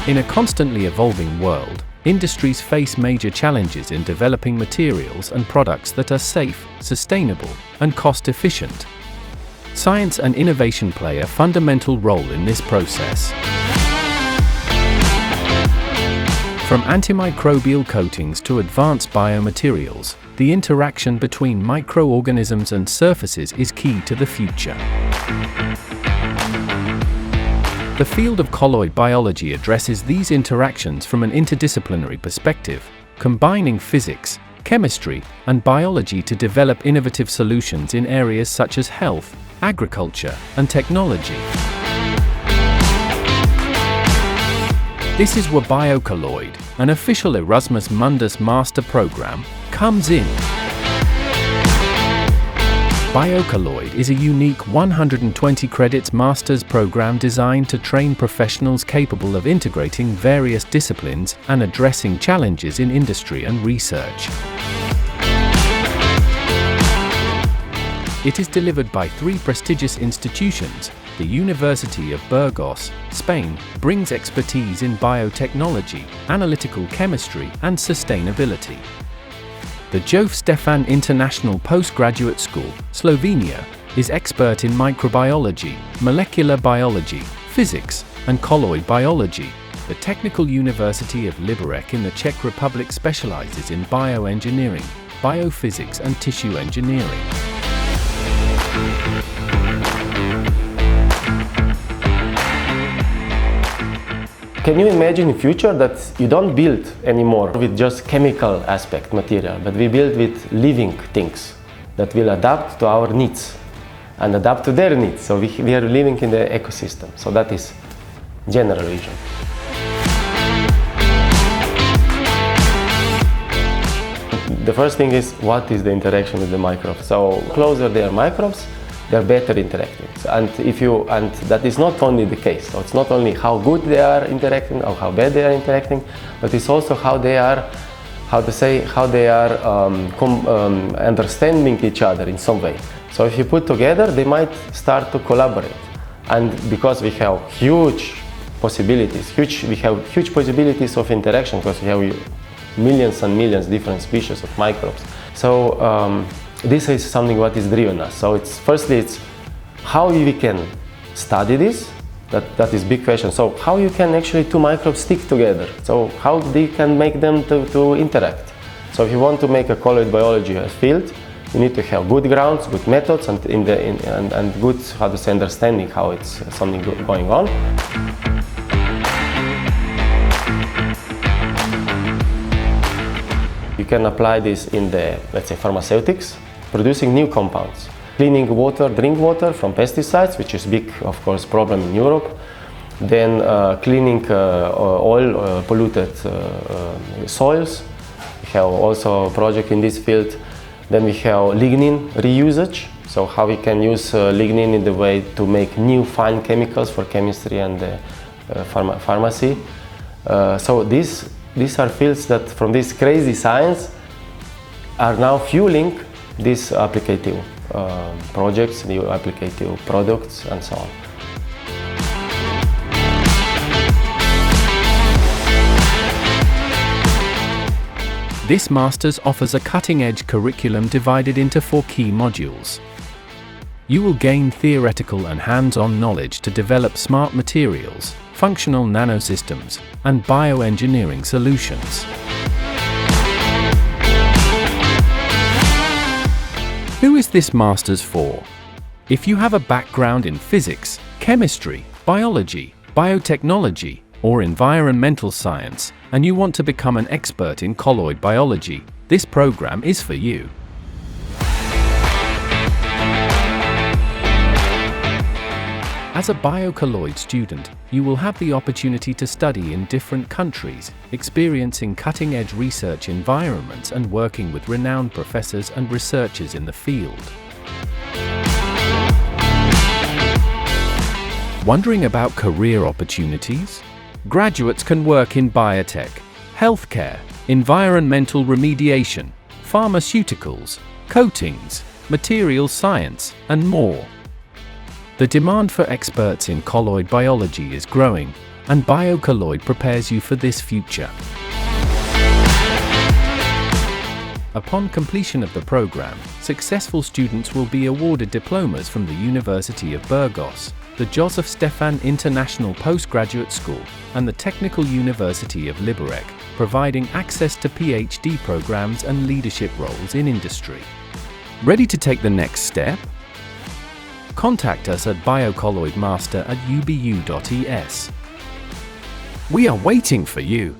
In a constantly evolving world, industries face major challenges in developing materials and products that are safe, sustainable, and cost-efficient. Science and innovation play a fundamental role in this process. From antimicrobial coatings to advanced biomaterials, the interaction between microorganisms and surfaces is key to the future. The field of colloid biology addresses these interactions from an interdisciplinary perspective, combining physics, chemistry, and biology to develop innovative solutions in areas such as health, agriculture, and technology. This is where Biocolloid, an official Erasmus Mundus Master program, comes in. Biocolloid is a unique 120 credits master's program designed to train professionals capable of integrating various disciplines and addressing challenges in industry and research. It is delivered by 3 prestigious institutions. The University of Burgos, Spain, brings expertise in biotechnology, analytical chemistry, and sustainability. The Joe Stefan International Postgraduate School, Slovenia, is expert in microbiology, molecular biology, physics, and colloid biology. The Technical University of Liberec in the Czech Republic specializes in bioengineering, biophysics, and tissue engineering. Can you imagine in future that you don't build anymore with just chemical aspect material, but we build with living things that will adapt to our needs and adapt to their needs. So we are living in the ecosystem. So that is general vision. The first thing is, what is the interaction with the microbes? So closer they are microbes, they are better interacting. And that is not only the case. So it's not only how good they are interacting or how bad they are interacting, but it's also how they are, understanding each other in some way. So if you put together, they might start to collaborate. And because we have huge possibilities, we have huge possibilities of interaction, because we have millions and millions different species of microbes. So this is something what is driven us. So firstly it's how we can study this. That is big question. So how you can actually 2 microbes stick together? So how they can make them to interact? So if you want to make a colloid biology field, you need to have good grounds, good methods, and good understanding how it's something going on. You can apply this in the, let's say, pharmaceutics, producing new compounds. Cleaning water, drink water from pesticides, which is big, of course, problem in Europe. Then cleaning oil polluted soils. We have also a project in this field. Then we have lignin reusage. So how we can use lignin in the way to make new fine chemicals for chemistry and pharmacy. So these are fields that from this crazy science are now fueling these applicative projects, new applicative products, and so on. This Masters offers a cutting-edge curriculum divided into 4 key modules. You will gain theoretical and hands-on knowledge to develop smart materials, functional nanosystems, and bioengineering solutions. Who is this Masters for? If you have a background in physics, chemistry, biology, biotechnology, or environmental science, and you want to become an expert in colloid biology, this program is for you. As a Biocolloid student, you will have the opportunity to study in different countries, experiencing cutting-edge research environments and working with renowned professors and researchers in the field. Wondering about career opportunities? Graduates can work in biotech, healthcare, environmental remediation, pharmaceuticals, coatings, materials science, and more. The demand for experts in colloid biology is growing, and Biocolloid prepares you for this future. Upon completion of the program, successful students will be awarded diplomas from the University of Burgos, the Joseph Stefan International Postgraduate School, and the Technical University of Liberec, providing access to PhD programs and leadership roles in industry. Ready to take the next step? Contact us at biocolloidmaster@ubu.es. We are waiting for you.